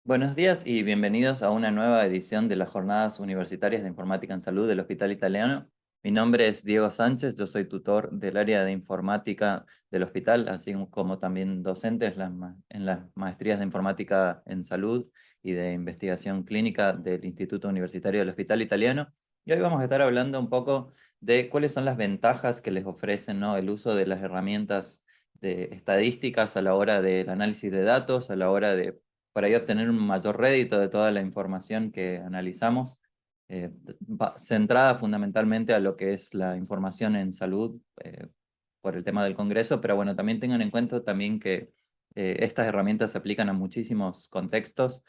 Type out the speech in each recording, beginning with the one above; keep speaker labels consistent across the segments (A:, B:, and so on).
A: Buenos días y bienvenidos a una nueva edición de las Jornadas Universitarias de Informática en Salud del Hospital Italiano. Mi nombre es Diego Sánchez, yo soy tutor del área de informática del hospital, así como también docente en las maestrías de informática en salud y de investigación clínica del Instituto Universitario del Hospital Italiano. Y hoy vamos a estar hablando un poco de cuáles son las ventajas que les ofrecen, ¿no?, el uso de las herramientas de estadísticas a la hora del análisis de datos, a la hora de para ahí obtener un mayor rédito de toda la información que analizamos, eh, centrada fundamentalmente a lo que es la información en salud por el tema del Congreso, pero bueno, también tengan en cuenta también que estas herramientas se aplican a muchísimos contextos,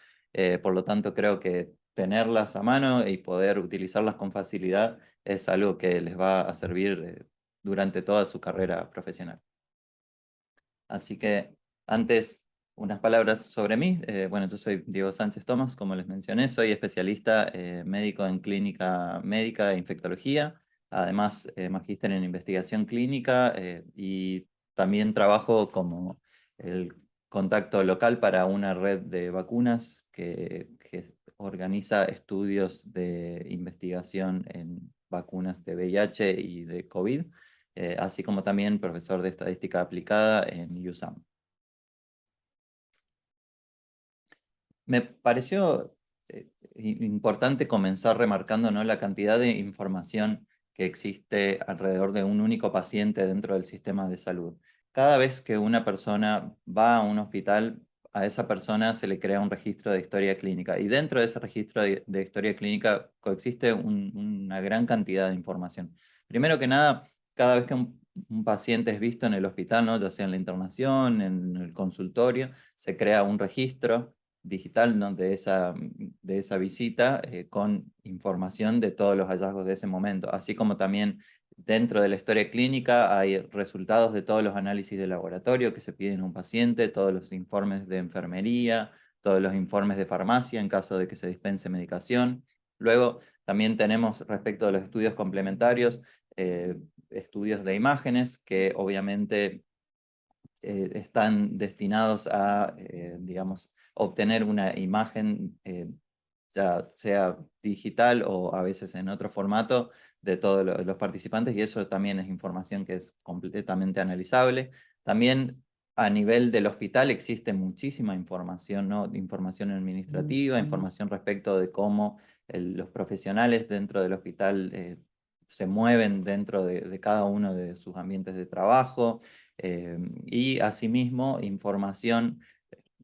A: por lo tanto creo que tenerlas a mano y poder utilizarlas con facilidad es algo que les va a servir durante toda su carrera profesional. Así que antes, unas palabras sobre mí. Bueno, yo soy Diego Sánchez Tomás, como les mencioné, soy especialista médico en clínica médica e infectología, además magíster en investigación clínica y también trabajo como el contacto local para una red de vacunas que organiza estudios de investigación en vacunas de VIH y de COVID, así como también profesor de estadística aplicada en USAM. Me pareció importante comenzar remarcando, ¿no?, la cantidad de información que existe alrededor de un único paciente dentro del sistema de salud. Cada vez que una persona va a un hospital, a esa persona se le crea un registro de historia clínica y dentro de ese registro de historia clínica coexiste una gran cantidad de información. Primero que nada, cada vez que un paciente es visto en el hospital, ¿no?, ya sea en la internación, en el consultorio, se crea un registro digital, ¿no?, de esa visita con información de todos los hallazgos de ese momento, así como también dentro de la historia clínica hay resultados de todos los análisis de laboratorio que se piden a un paciente, todos los informes de enfermería, todos los informes de farmacia en caso de que se dispense medicación. Luego también tenemos respecto a los estudios complementarios, estudios de imágenes que obviamente están destinados a, digamos, obtener una imagen, ya sea digital o a veces en otro formato, de todos los participantes, y eso también es información que es completamente analizable. También a nivel del hospital existe muchísima información, ¿no?, información administrativa, información respecto de cómo los profesionales dentro del hospital se mueven dentro de cada uno de sus ambientes de trabajo, y asimismo información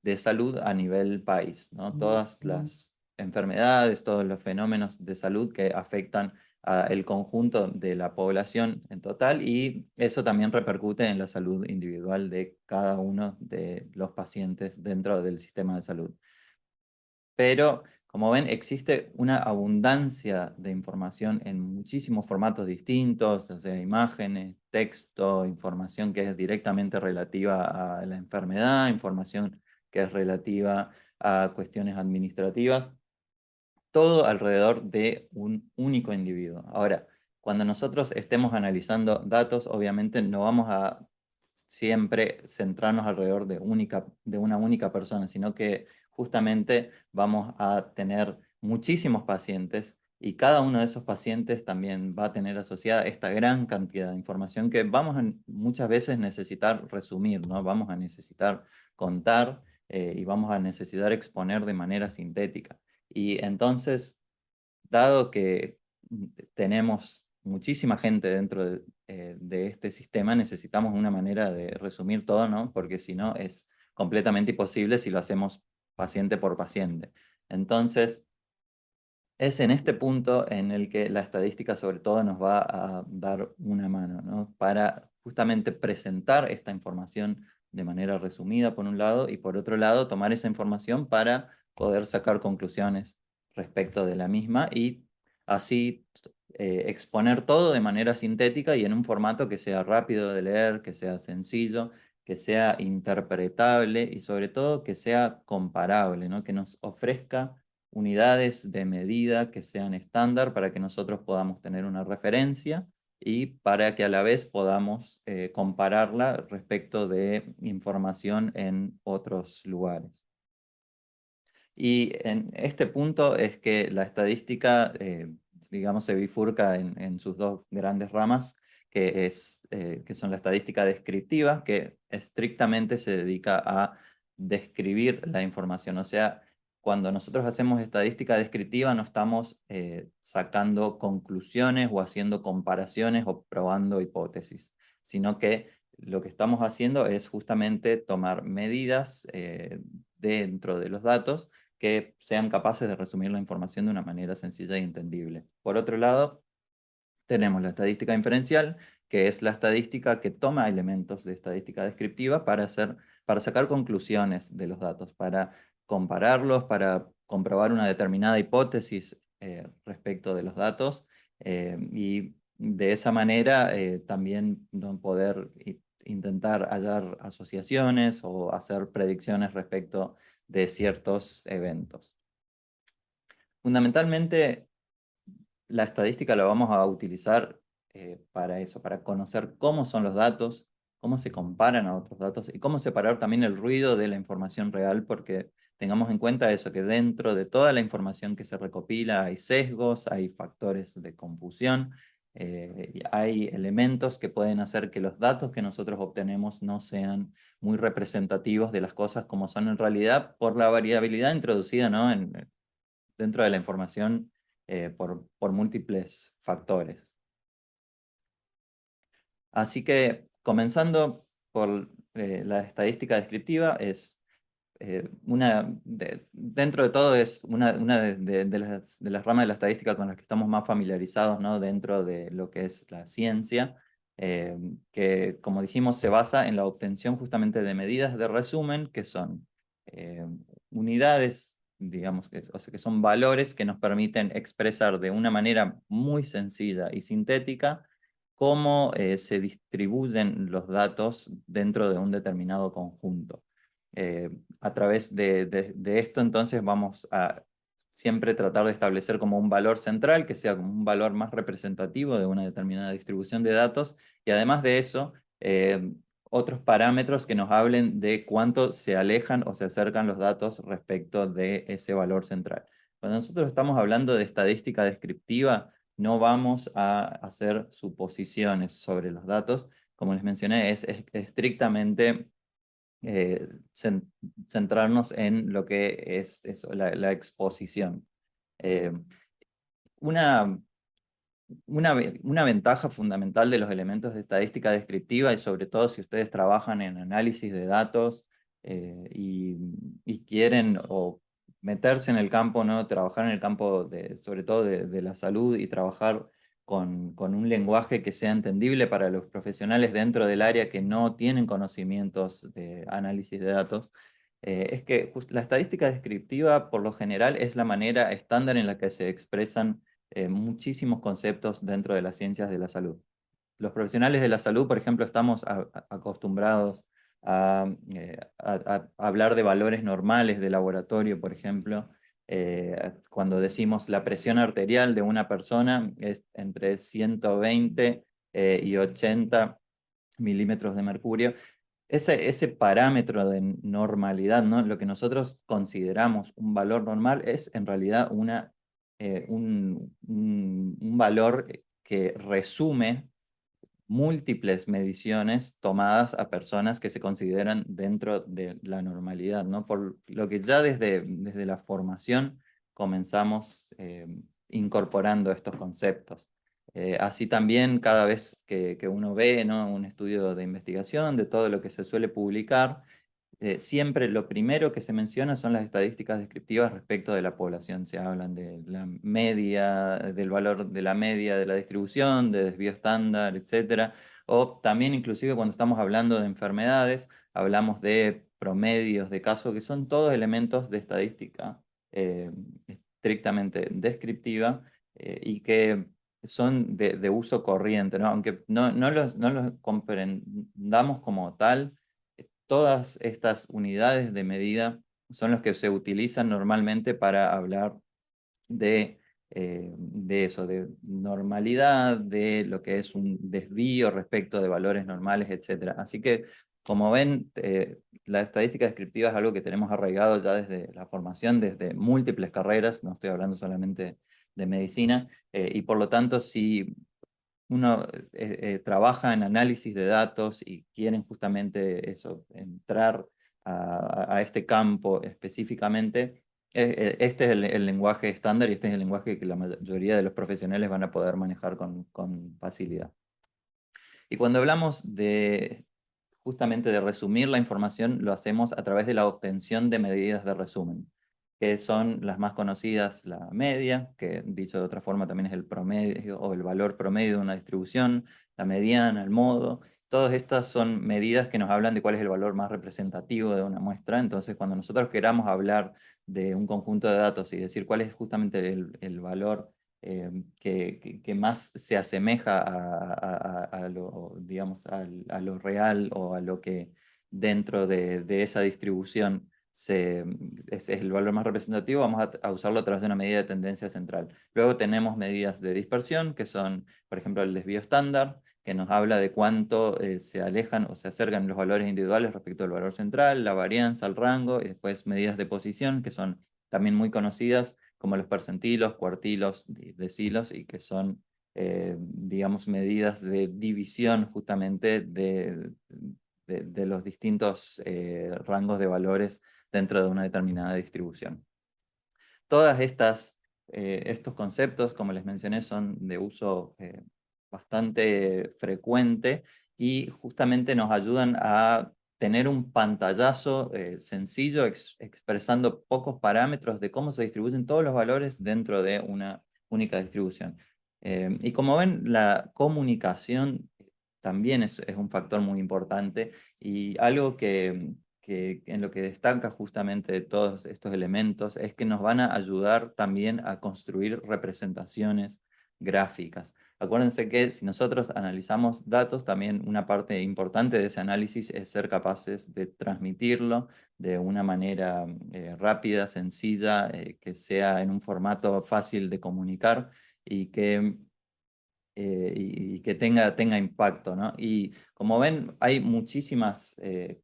A: de salud a nivel país, ¿no? Todas las enfermedades, todos los fenómenos de salud que afectan al conjunto de la población en total, y eso también repercute en la salud individual de cada uno de los pacientes dentro del sistema de salud. Pero, como ven, existe una abundancia de información en muchísimos formatos distintos, o sea, imágenes, texto, información que es directamente relativa a la enfermedad, información que es relativa a cuestiones administrativas, todo alrededor de un único individuo. Ahora, cuando nosotros estemos analizando datos, obviamente no vamos a siempre centrarnos alrededor de una única persona, sino que justamente vamos a tener muchísimos pacientes y cada uno de esos pacientes también va a tener asociada esta gran cantidad de información que vamos a muchas veces necesitar resumir, ¿no? Vamos a necesitar contar y vamos a necesitar exponer de manera sintética. Y entonces, dado que tenemos muchísima gente dentro de este sistema, necesitamos una manera de resumir todo, ¿no? Porque si no es completamente imposible si lo hacemos paciente por paciente. Entonces, es en este punto en el que la estadística sobre todo nos va a dar una mano, ¿no?, para justamente presentar esta información de manera resumida por un lado y por otro lado tomar esa información para poder sacar conclusiones respecto de la misma y así exponer todo de manera sintética y en un formato que sea rápido de leer, que sea sencillo, que sea interpretable y sobre todo que sea comparable, ¿no?, que nos ofrezca unidades de medida que sean estándar para que nosotros podamos tener una referencia y para que a la vez podamos compararla respecto de información en otros lugares. Y en este punto es que la estadística, digamos, se bifurca en sus dos grandes ramas, que son la estadística descriptiva, que estrictamente se dedica a describir la información. O sea, cuando nosotros hacemos estadística descriptiva no estamos sacando conclusiones o haciendo comparaciones o probando hipótesis, sino que lo que estamos haciendo es justamente tomar medidas dentro de los datos que sean capaces de resumir la información de una manera sencilla y entendible. Por otro lado, tenemos la estadística inferencial, que es la estadística que toma elementos de estadística descriptiva para sacar conclusiones de los datos, para compararlos, para comprobar una determinada hipótesis respecto de los datos y de esa manera también no poder intentar hallar asociaciones o hacer predicciones respecto de ciertos eventos. Fundamentalmente, la estadística la vamos a utilizar para eso, para conocer cómo son los datos, cómo se comparan a otros datos y cómo separar también el ruido de la información real, porque tengamos en cuenta eso, que dentro de toda la información que se recopila hay sesgos, hay factores de confusión, y hay elementos que pueden hacer que los datos que nosotros obtenemos no sean muy representativos de las cosas como son en realidad por la variabilidad introducida, ¿no? Dentro de la información por múltiples factores. Así que comenzando por la estadística descriptiva, dentro de todo es una de las ramas de la estadística con las que estamos más familiarizados, ¿no? Dentro de lo que es la ciencia, que como dijimos se basa en la obtención justamente de medidas de resumen, que son eh, unidades, digamos, o sea, que son valores que nos permiten expresar de una manera muy sencilla y sintética cómo se distribuyen los datos dentro de un determinado conjunto. A través de esto entonces vamos a siempre tratar de establecer como un valor central, que sea como un valor más representativo de una determinada distribución de datos, y además de eso, otros parámetros que nos hablen de cuánto se alejan o se acercan los datos respecto de ese valor central. Cuando nosotros estamos hablando de estadística descriptiva, no vamos a hacer suposiciones sobre los datos. Como les mencioné, es estrictamente eh, cen- centrarnos en lo que es eso, la exposición. Eh, una, una ventaja fundamental de los elementos de estadística descriptiva, y sobre todo si ustedes trabajan en análisis de datos y quieren o meterse en el campo, ¿no? Trabajar en el campo sobre todo de la salud y trabajar con un lenguaje que sea entendible para los profesionales dentro del área que no tienen conocimientos de análisis de datos, es que la estadística descriptiva por lo general es la manera estándar en la que se expresan muchísimos conceptos dentro de las ciencias de la salud. Los profesionales de la salud, por ejemplo, estamos acostumbrados a hablar de valores normales de laboratorio, por ejemplo. Cuando decimos la presión arterial de una persona es entre 120 y 80 milímetros de mercurio. Ese parámetro de normalidad, ¿no? Lo que nosotros consideramos un valor normal es en realidad un valor que resume múltiples mediciones tomadas a personas que se consideran dentro de la normalidad, ¿no? Por lo que ya desde la formación comenzamos incorporando estos conceptos. Así también cada vez que uno ve, ¿no? Un estudio de investigación de todo lo que se suele publicar, siempre lo primero que se menciona son las estadísticas descriptivas respecto de la población. Se hablan de la media, del valor de la media de la distribución, de desvío estándar, etcétera. O también inclusive cuando estamos hablando de enfermedades, hablamos de promedios de casos, que son todos elementos de estadística estrictamente descriptiva y que son de uso corriente, ¿no? Aunque no los comprendamos como tal, todas estas unidades de medida son los que se utilizan normalmente para hablar de eso, de normalidad, de lo que es un desvío respecto de valores normales, etc. Así que Como ven, la estadística descriptiva es algo que tenemos arraigado ya desde la formación, desde múltiples carreras, no estoy hablando solamente de medicina, y por lo tanto, si uno trabaja en análisis de datos y quieren justamente eso, entrar a este campo específicamente, este es el lenguaje estándar y este es el lenguaje que la mayoría de los profesionales van a poder manejar con facilidad. Y cuando hablamos de justamente de resumir la información, lo hacemos a través de la obtención de medidas de resumen, que son las más conocidas, la media, que dicho de otra forma también es el promedio o el valor promedio de una distribución, la mediana, el modo. Todas estas son medidas que nos hablan de cuál es el valor más representativo de una muestra. Entonces, cuando nosotros queramos hablar de un conjunto de datos y decir cuál es justamente el valor que más se asemeja a lo, digamos, a lo real o a lo que dentro de esa distribución es el valor más representativo, vamos a usarlo a través de una medida de tendencia central. Luego tenemos medidas de dispersión, que son, por ejemplo, el desvío estándar, que nos habla de cuánto se alejan o se acercan los valores individuales respecto al valor central, la varianza, el rango, y después medidas de posición, que son también muy conocidas, como los percentilos, cuartilos, decilos, y que son, digamos, medidas de división justamente de los distintos rangos de valores dentro de una determinada distribución. Todas estos conceptos, como les mencioné, son de uso bastante frecuente y justamente nos ayudan a tener un pantallazo sencillo expresando pocos parámetros de cómo se distribuyen todos los valores dentro de una única distribución. Y como ven, la comunicación también es un factor muy importante y algo que en lo que destaca justamente de todos estos elementos es que nos van a ayudar también a construir representaciones gráficas. Acuérdense que si nosotros analizamos datos, también una parte importante de ese análisis es ser capaces de transmitirlo de una manera rápida, sencilla, que sea en un formato fácil de comunicar y y que tenga impacto, ¿no? Y como ven, hay muchísimas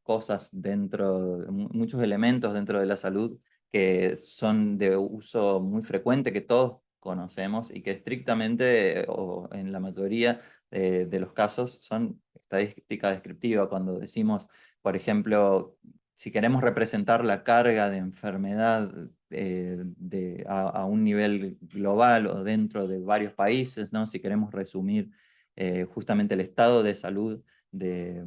A: cosas dentro, muchos elementos dentro de la salud que son de uso muy frecuente, que todos conocemos y que estrictamente, o en la mayoría de los casos, son estadística descriptiva. Cuando decimos, por ejemplo, si queremos representar la carga de enfermedad a un nivel global o dentro de varios países, ¿no? Si queremos resumir justamente el estado de salud de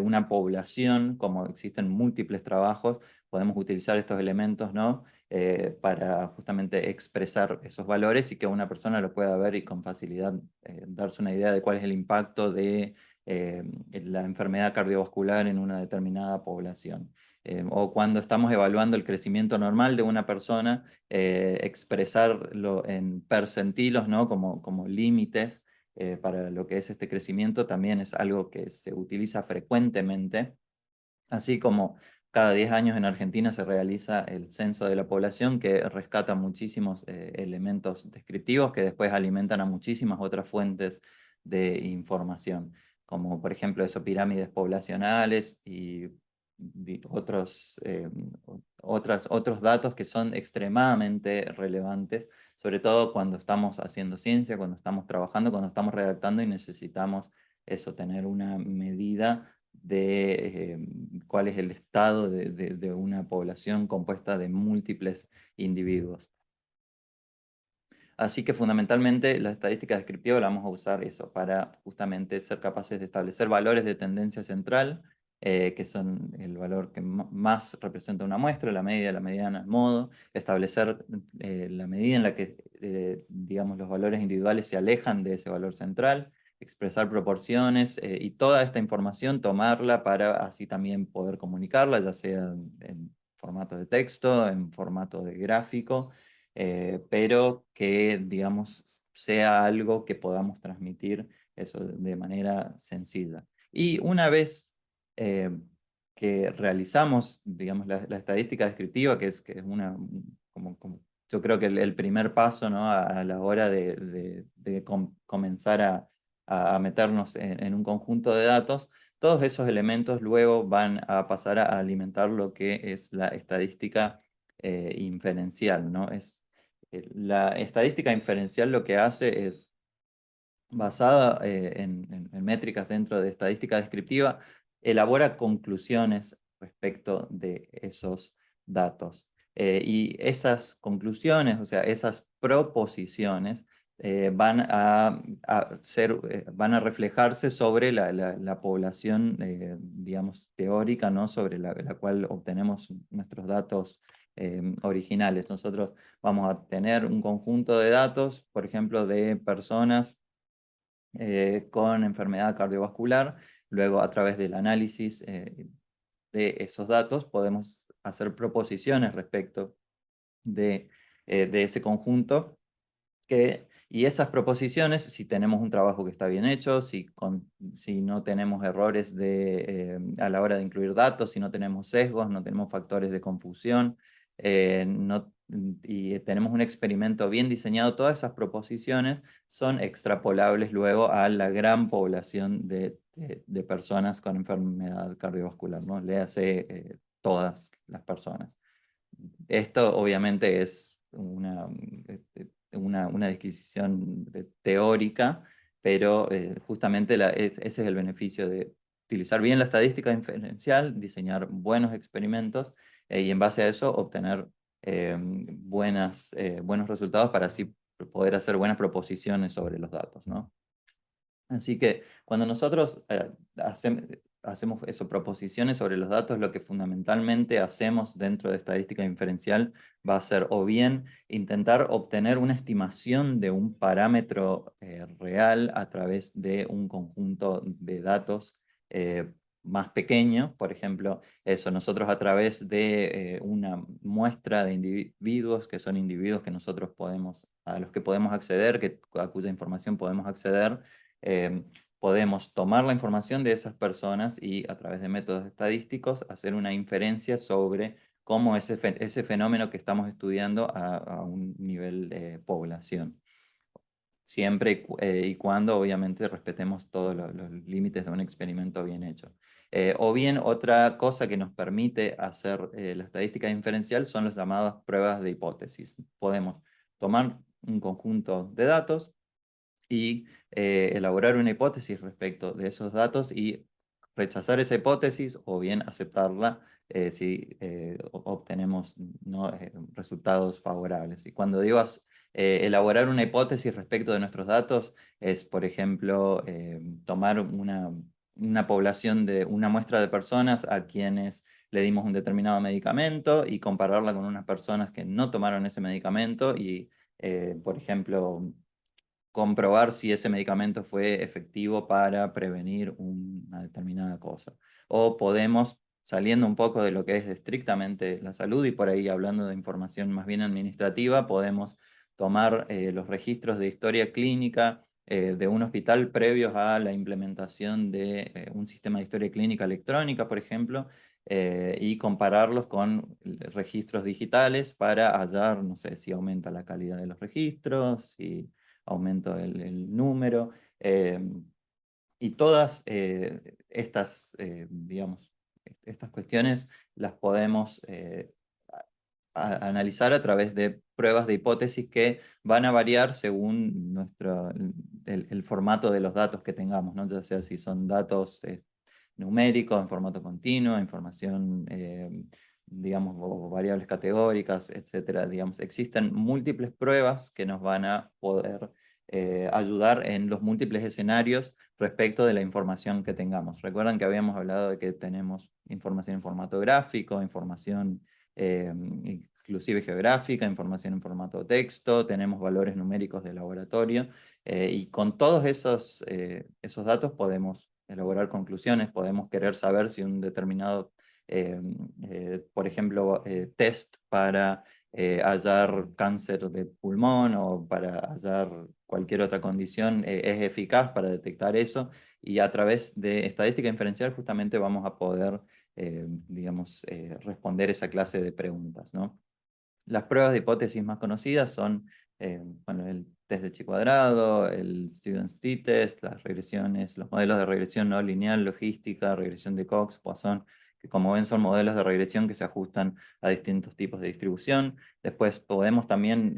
A: una población, como existen múltiples trabajos, podemos utilizar estos elementos, ¿no? Para justamente expresar esos valores y que una persona lo pueda ver y con facilidad darse una idea de cuál es el impacto de la enfermedad cardiovascular en una determinada población. O cuando estamos evaluando el crecimiento normal de una persona, expresarlo en percentilos, ¿no? Como límites para lo que es este crecimiento también es algo que se utiliza frecuentemente, así como cada 10 años en Argentina se realiza el censo de la población que rescata muchísimos elementos descriptivos que después alimentan a muchísimas otras fuentes de información, como por ejemplo eso, pirámides poblacionales y otros datos que son extremadamente relevantes, sobre todo cuando estamos haciendo ciencia, cuando estamos trabajando, cuando estamos redactando y necesitamos eso, tener una medida de cuál es el estado de una población compuesta de múltiples individuos. Así que fundamentalmente la estadística descriptiva la vamos a usar eso para justamente ser capaces de establecer valores de tendencia central, que son el valor que más representa una muestra, la media, la mediana, el modo, establecer la medida en la que digamos, los valores individuales se alejan de ese valor central, expresar proporciones y toda esta información tomarla para así también poder comunicarla, ya sea en formato de texto, en formato de gráfico, pero que, digamos, sea algo que podamos transmitir eso de manera sencilla. Y una vez eh, que realizamos, digamos, la estadística descriptiva, que es una, yo creo que el primer paso, ¿no? A la hora de comenzar a meternos en un conjunto de datos, todos esos elementos luego van a pasar a alimentar lo que es la estadística inferencial, ¿no? La estadística inferencial lo que hace es, basada en métricas dentro de estadística descriptiva, elabora conclusiones respecto de esos datos. Y esas conclusiones, o sea, esas proposiciones, van a reflejarse sobre la población, digamos, teórica, ¿no? Sobre la cual obtenemos nuestros datos originales. Nosotros vamos a tener un conjunto de datos, por ejemplo, de personas con enfermedad cardiovascular. Luego, a través del análisis de esos datos, podemos hacer proposiciones respecto de ese conjunto. Y esas proposiciones, si tenemos un trabajo que está bien hecho, si no tenemos errores a la hora de incluir datos, si no tenemos sesgos, no tenemos factores de confusión, y tenemos un experimento bien diseñado, todas esas proposiciones son extrapolables luego a la gran población de personas con enfermedad cardiovascular, ¿no? Léase todas las personas. Esto obviamente es una disquisición teórica, pero justamente ese es el beneficio de utilizar bien la estadística inferencial, diseñar buenos experimentos y en base a eso obtener buenos resultados para así poder hacer buenas proposiciones sobre los datos, ¿no? Así que cuando nosotros hacemos eso, proposiciones sobre los datos, lo que fundamentalmente hacemos dentro de estadística inferencial va a ser o bien intentar obtener una estimación de un parámetro real a través de un conjunto de datos más pequeño. Por ejemplo, eso, nosotros a través de una muestra de individuos, que son individuos que nosotros a los que podemos acceder, a cuya información podemos acceder, eh, podemos tomar la información de esas personas y a través de métodos estadísticos hacer una inferencia sobre cómo ese fenómeno que estamos estudiando a un nivel de población. Siempre y cuando obviamente respetemos todos los límites de un experimento bien hecho. O bien otra cosa que nos permite hacer la estadística inferencial son las llamadas pruebas de hipótesis. Podemos tomar un conjunto de datos y elaborar una hipótesis respecto de esos datos y rechazar esa hipótesis o bien aceptarla si obtenemos, ¿no? Resultados favorables. Y cuando digo elaborar una hipótesis respecto de nuestros datos, es, por ejemplo, tomar una población de una muestra de personas a quienes le dimos un determinado medicamento y compararla con unas personas que no tomaron ese medicamento y, por ejemplo, comprobar si ese medicamento fue efectivo para prevenir una determinada cosa. O podemos, saliendo un poco de lo que es estrictamente la salud y por ahí hablando de información más bien administrativa, podemos tomar los registros de historia clínica de un hospital previos a la implementación de un sistema de historia clínica electrónica, por ejemplo, y compararlos con registros digitales para hallar, no sé, si aumenta la calidad de los registros, si aumento el número, y todas estas, digamos, estas cuestiones las podemos analizar a través de pruebas de hipótesis que van a variar según el formato de los datos que tengamos, ¿no? Ya sea si son datos numéricos, en formato continuo, información, digamos, o variables categóricas, etcétera. Digamos, existen múltiples pruebas que nos van a poder ayudar en los múltiples escenarios respecto de la información que tengamos. Recuerdan que habíamos hablado de que tenemos información en formato gráfico, información inclusive geográfica, información en formato texto, tenemos valores numéricos de laboratorio, y con todos esos datos podemos elaborar conclusiones, podemos querer saber si un determinado, por ejemplo, test para hallar cáncer de pulmón o para hallar cualquier otra condición es eficaz para detectar eso, y a través de estadística inferencial justamente vamos a poder, digamos, responder esa clase de preguntas, ¿no? Las pruebas de hipótesis más conocidas son bueno, el test de Chi-cuadrado, el Stevens t-test, las regresiones, los modelos de regresión no lineal, logística, regresión de Cox, Poisson, que como ven son modelos de regresión que se ajustan a distintos tipos de distribución. Después podemos también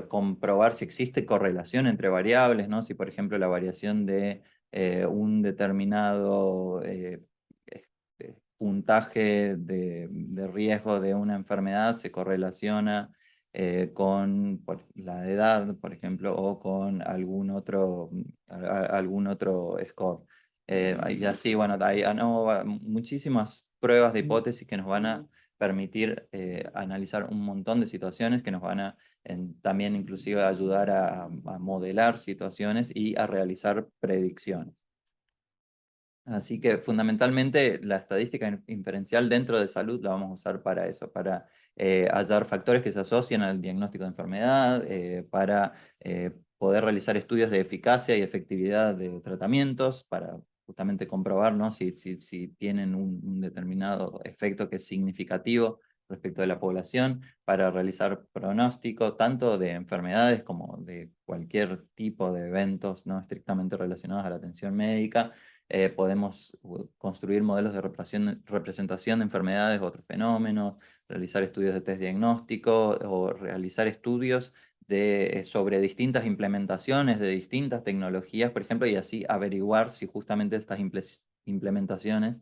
A: comprobar si existe correlación entre variables, ¿no? Si por ejemplo la variación de un determinado puntaje de riesgo de una enfermedad se correlaciona con la edad, por ejemplo, o con algún otro score. Y así, bueno, hay muchísimas pruebas de hipótesis que nos van a permitir analizar un montón de situaciones que nos van a también inclusive ayudar a modelar situaciones y a realizar predicciones. Así que fundamentalmente la estadística inferencial dentro de salud la vamos a usar para eso, para hallar factores que se asocian al diagnóstico de enfermedad, para poder realizar estudios de eficacia y efectividad de tratamientos, para justamente comprobar, ¿no? si tienen un determinado efecto que es significativo respecto de la población, para realizar pronóstico tanto de enfermedades como de cualquier tipo de eventos no estrictamente relacionados a la atención médica. Podemos construir modelos de representación de enfermedades u otros fenómenos, realizar estudios de test diagnóstico o realizar estudios sobre distintas implementaciones de distintas tecnologías, por ejemplo, y así averiguar si justamente estas implementaciones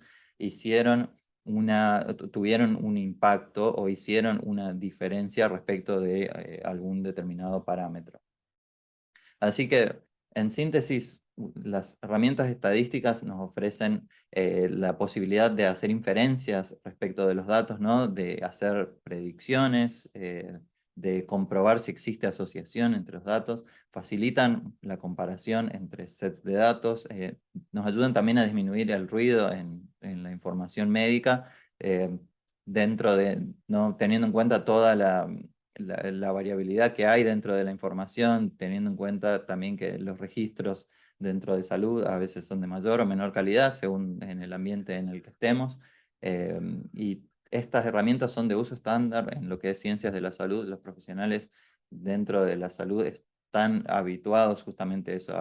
A: tuvieron un impacto o hicieron una diferencia respecto de algún determinado parámetro. Así que, en síntesis, las herramientas estadísticas nos ofrecen la posibilidad de hacer inferencias respecto de los datos, ¿no? De hacer predicciones, de comprobar si existe asociación entre los datos, facilitan la comparación entre sets de datos, nos ayudan también a disminuir el ruido en la información médica, eh, ¿no? Teniendo en cuenta toda la variabilidad que hay dentro de la información, teniendo en cuenta también que los registros dentro de salud a veces son de mayor o menor calidad según en el ambiente en el que estemos. Y estas herramientas son de uso estándar en lo que es ciencias de la salud. Los profesionales dentro de la salud están habituados justamente a eso,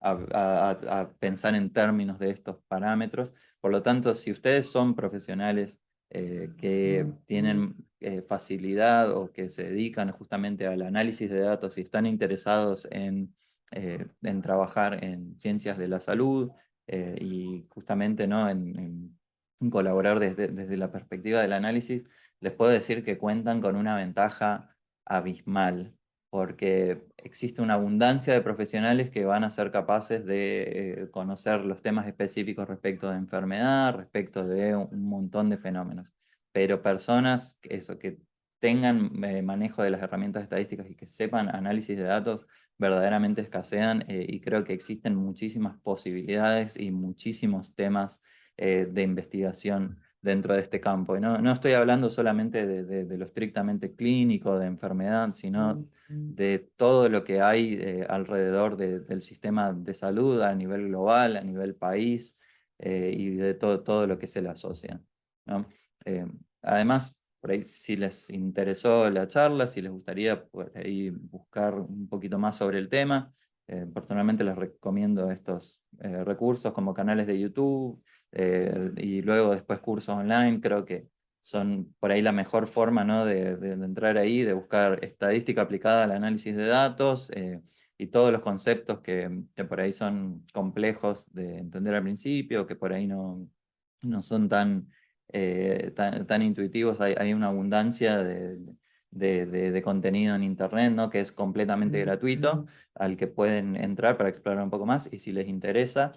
A: a pensar en términos de estos parámetros. Por lo tanto, si ustedes son profesionales que tienen facilidad o que se dedican justamente al análisis de datos y están interesados en trabajar en ciencias de la salud y justamente, ¿no? en colaborar desde la perspectiva del análisis, les puedo decir que cuentan con una ventaja abismal, porque existe una abundancia de profesionales que van a ser capaces de conocer los temas específicos respecto de enfermedad, respecto de un montón de fenómenos. Pero personas que tengan manejo de las herramientas estadísticas y que sepan análisis de datos verdaderamente escasean y creo que existen muchísimas posibilidades y muchísimos temas de investigación dentro de este campo. Y no estoy hablando solamente de lo estrictamente clínico, de enfermedad, sino de todo lo que hay alrededor del sistema de salud a nivel global, a nivel país, y de todo lo que se le asocia, ¿no? Eh, Además, por ahí si les interesó la charla, si les gustaría por ahí buscar un poquito más sobre el tema, personalmente les recomiendo estos recursos como canales de YouTube y luego después cursos online. Creo que son por ahí la mejor forma, ¿no? de entrar ahí, de buscar estadística aplicada al análisis de datos y todos los conceptos que por ahí son complejos de entender al principio, que por ahí no son tan intuitivos. Hay una abundancia de contenido en Internet, ¿no? Que es completamente gratuito, al que pueden entrar para explorar un poco más. Y si les interesa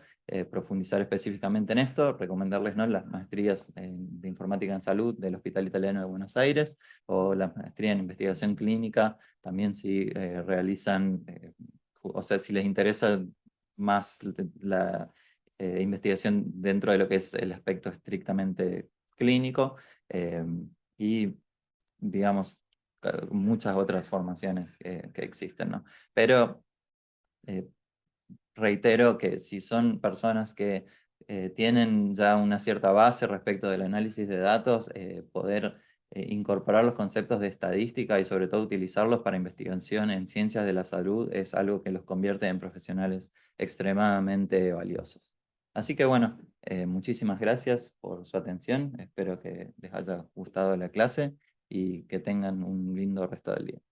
A: profundizar específicamente en esto, recomendarles, ¿no? las maestrías de informática en salud del Hospital Italiano de Buenos Aires o la maestría en investigación clínica, también si realizan, o sea, si les interesa más la investigación dentro de lo que es el aspecto estrictamente clínico y, digamos, muchas otras formaciones que existen, ¿no? Pero eh, reitero que si son personas que tienen ya una cierta base respecto del análisis de datos, poder incorporar los conceptos de estadística y sobre todo utilizarlos para investigación en ciencias de la salud es algo que los convierte en profesionales extremadamente valiosos. Así que bueno, muchísimas gracias por su atención. Espero que les haya gustado la clase y que tengan un lindo resto del día.